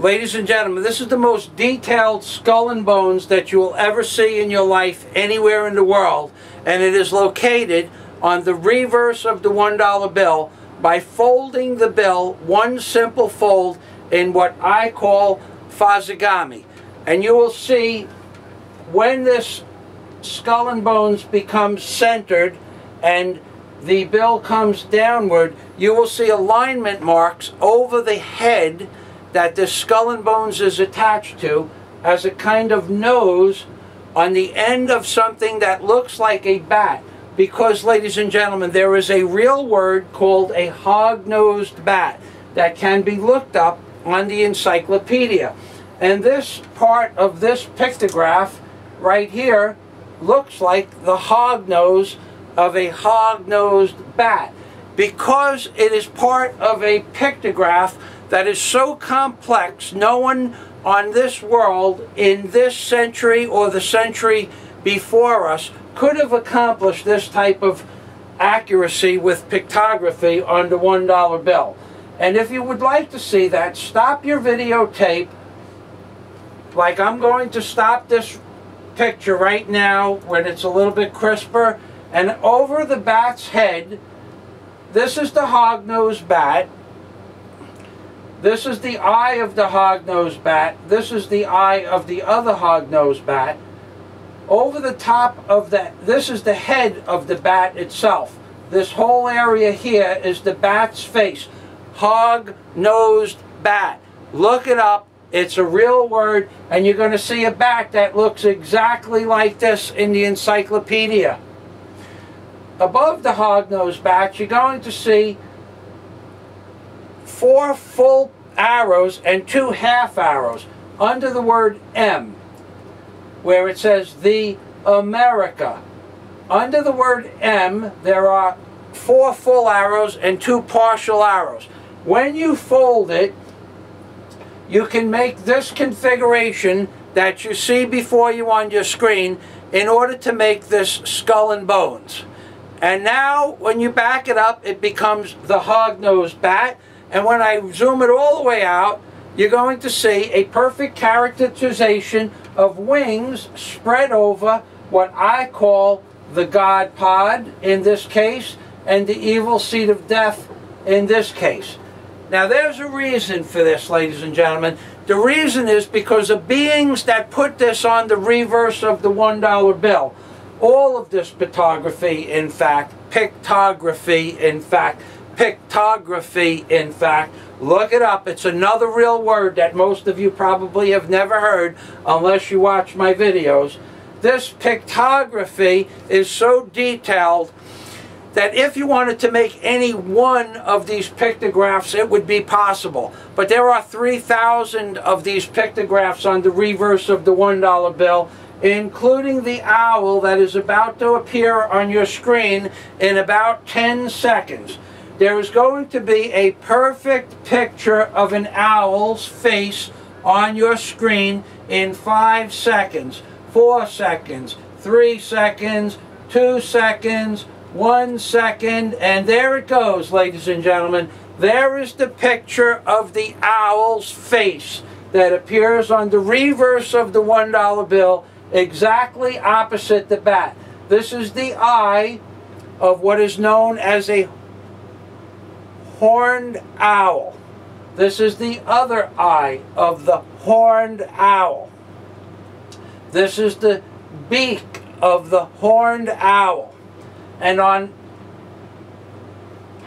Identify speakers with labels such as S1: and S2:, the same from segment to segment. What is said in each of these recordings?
S1: Ladies and gentlemen, this is the most detailed skull and bones that you will ever see in your life anywhere in the world, and it is located on the reverse of the $1 bill by folding the bill one simple fold in what I call FAZI GAMI. And you will see when this skull and bones becomes centered and the bill comes downward, you will see alignment marks over the head that the skull and bones is attached to as a kind of nose on the end of something that looks like a bat. Because, ladies and gentlemen, there is a real word called a hog-nosed bat that can be looked up on the encyclopedia. And this part of this pictograph right here looks like the hog nose of a hog-nosed bat. Because it is part of a pictograph that is so complex, no one on this world in this century or the century before us could have accomplished this type of accuracy with pictography on the $1 bill. And if you would like to see that, stop your videotape, like I'm going to stop this picture right now when it's a little bit crisper, and over the bat's head, this is the hog-nosed bat. This is the eye of the hog-nosed bat. This is the eye of the other hog-nosed bat. Over the top of that, this is the head of the bat itself. This whole area here is the bat's face. Hog-nosed bat. Look it up. It's a real word, and you're going to see a bat that looks exactly like this in the encyclopedia. Above the hog-nosed bat, you're going to see 4 full arrows and 2 half arrows under the word M, where it says the America. Under the word M, there are 4 full arrows and 2 partial arrows. When you fold it, you can make this configuration that you see before you on your screen in order to make this skull and bones. And now, when you back it up, it becomes the hog-nosed bat. And when I zoom it all the way out, you're going to see a perfect characterization of wings spread over what I call the God Pod in this case, and the evil seed of death in this case. Now there's a reason for this, ladies and gentlemen. The reason is because the beings that put this on the reverse of the $1 bill, all of this pictography, in fact, look it up. It's another real word that most of you probably have never heard unless you watch my videos. This pictography is so detailed that if you wanted to make any one of these pictographs, it would be possible. But there are 3,000 of these pictographs on the reverse of the $1 bill, including the owl that is about to appear on your screen in about 10 seconds. There is going to be a perfect picture of an owl's face on your screen in 5 seconds, 4 seconds, 3 seconds, 2 seconds, 1 second, and there it goes, ladies and gentlemen. There is the picture of the owl's face that appears on the reverse of the $1 bill, exactly opposite the bat. This is the eye of what is known as a horned owl. This is the other eye of the horned owl. This is the beak of the horned owl. And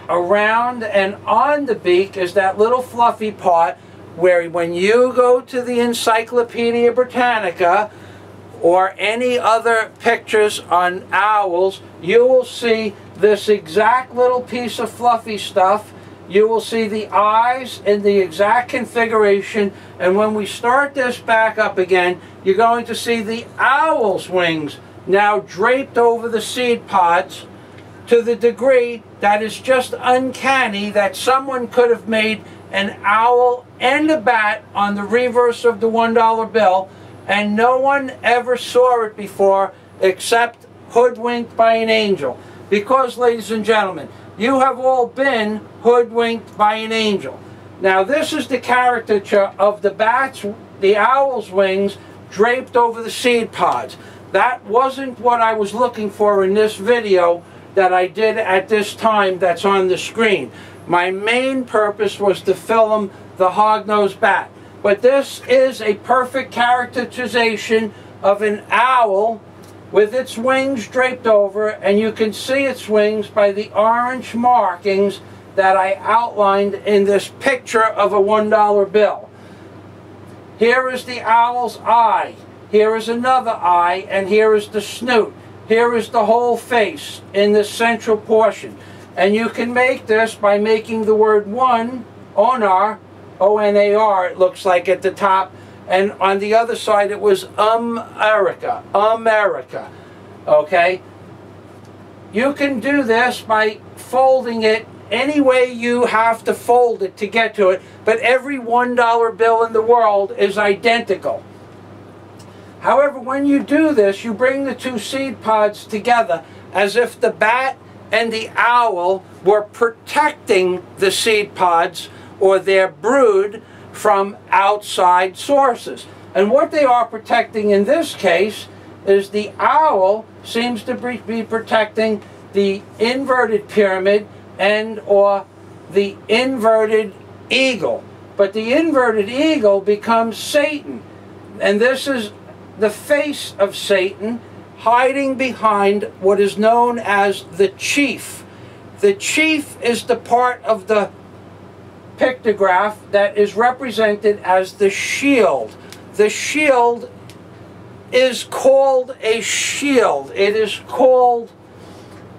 S1: around and on the beak is that little fluffy part where when you go to the Encyclopedia Britannica or any other pictures on owls, you will see this exact little piece of fluffy stuff. You will see the eyes in the exact configuration, and when we start this back up again, you're going to see the owl's wings now draped over the seed pods to the degree that is just uncanny that someone could have made an owl and a bat on the reverse of the $1 bill, and no one ever saw it before except hoodwinked by an angel. Because, ladies and gentlemen, you have all been hoodwinked by an angel. Now this is the caricature of the owl's wings draped over the seed pods. That wasn't what I was looking for in this video that I did at this time that's on the screen. My main purpose was to film the hog-nosed bat. But this is a perfect characterization of an owl with its wings draped over, and you can see its wings by the orange markings that I outlined in this picture of a $1 bill. Here is the owl's eye, here is another eye, and here is the snoot. Here is the whole face in the central portion. And you can make this by making the word one, onar, O-N-A-R, it looks like at the top, and on the other side it was America, America, okay? You can do this by folding it any way you have to fold it to get to it, but every $1 bill in the world is identical. However, when you do this, you bring the two seed pods together as if the bat and the owl were protecting the seed pods or their brood from outside sources. And what they are protecting in this case is the owl seems to be protecting the inverted pyramid and or the inverted eagle. But the inverted eagle becomes Satan. And this is the face of Satan hiding behind what is known as the chief. The chief is the part of the pictograph that is represented as the shield. The shield is called a shield. It is called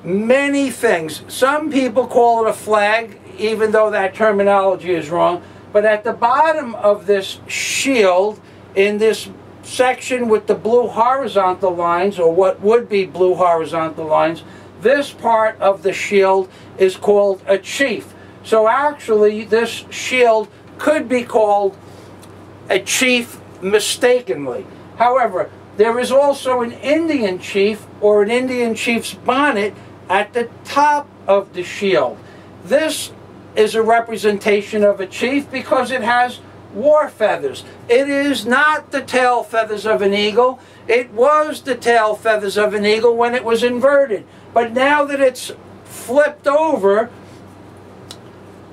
S1: many things. Some people call it a flag, even though that terminology is wrong. But at the bottom of this shield, in this section with the blue horizontal lines, or what would be blue horizontal lines, this part of the shield is called a chief. So actually this shield could be called a chief mistakenly. However, there is also an Indian chief or an Indian chief's bonnet at the top of the shield. This is a representation of a chief because it has war feathers. It is not the tail feathers of an eagle. It was the tail feathers of an eagle when it was inverted. But now that it's flipped over,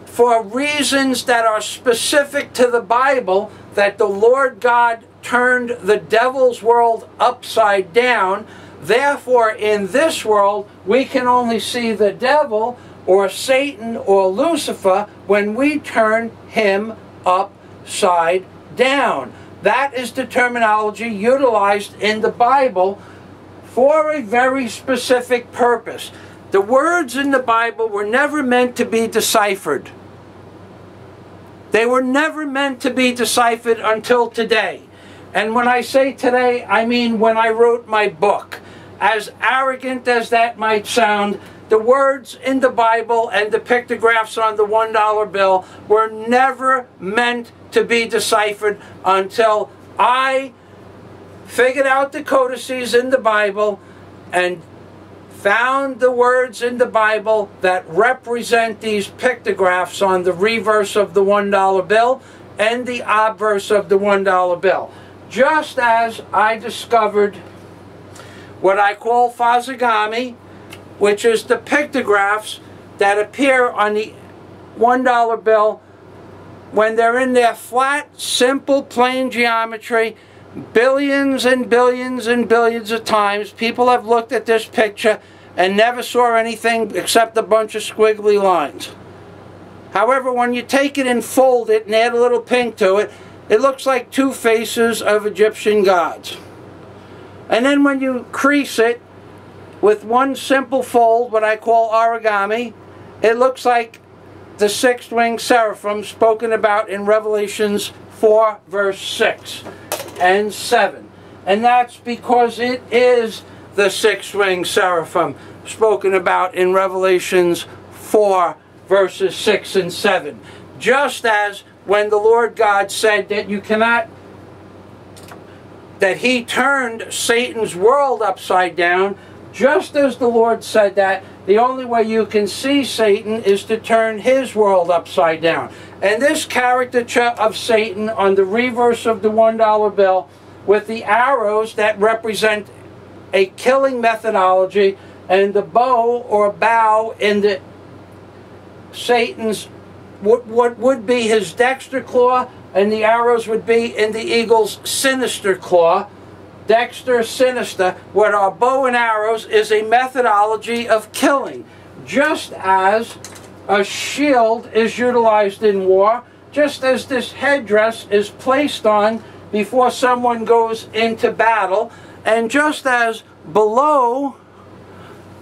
S1: for reasons that are specific to the Bible, that the Lord God turned the devil's world upside down, therefore in this world we can only see the devil or Satan or Lucifer when we turn him upside down. That is the terminology utilized in the Bible for a very specific purpose. The words in the Bible were never meant to be deciphered. They were never meant to be deciphered until today. And when I say today, I mean when I wrote my book. As arrogant as that might sound, the words in the Bible and the pictographs on the $1 bill were never meant to be deciphered until I figured out the codices in the Bible and found the words in the Bible that represent these pictographs on the reverse of the $1 bill and the obverse of the $1 bill. Just as I discovered what I call FAZI GAMI, which is the pictographs that appear on the $1 bill when they're in their flat, simple, plain geometry. Billions and billions and billions of times people have looked at this picture and never saw anything except a bunch of squiggly lines. However, when you take it and fold it and add a little pink to it, it looks like two faces of Egyptian gods. And then when you crease it with one simple fold, what I call origami, it looks like the six-winged seraphim spoken about in Revelations 4 verse 6 and 7. And that's because it is the six-winged seraphim spoken about in Revelations 4 verses 6 and 7. Just as when the Lord God said that you cannot, that he turned Satan's world upside down, just as the Lord said that, the only way you can see Satan is to turn his world upside down. And this caricature of Satan on the reverse of the $1 bill with the arrows that represent a killing methodology, and the bow or bow in the Satan's, what would be his dexter claw, and the arrows would be in the eagle's sinister claw. Dexter, sinister. What our bow and arrows is a methodology of killing. Just as a shield is utilized in war, just as this headdress is placed on before someone goes into battle, and just as below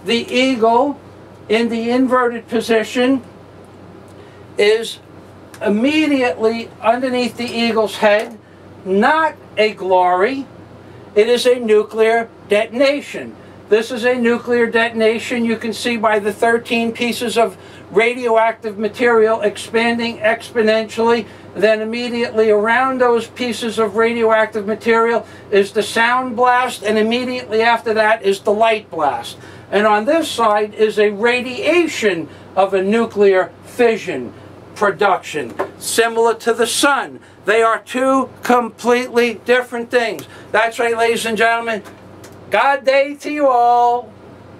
S1: the eagle in the inverted position is immediately underneath the eagle's head, not a glory, it is a nuclear detonation. This is a nuclear detonation. You can see by the 13 pieces of radioactive material expanding exponentially. Then immediately around those pieces of radioactive material is the sound blast, and immediately after that is the light blast. And on this side is a radiation of a nuclear fission production, similar to the sun. They are two completely different things. That's right, ladies and gentlemen. God day to you all.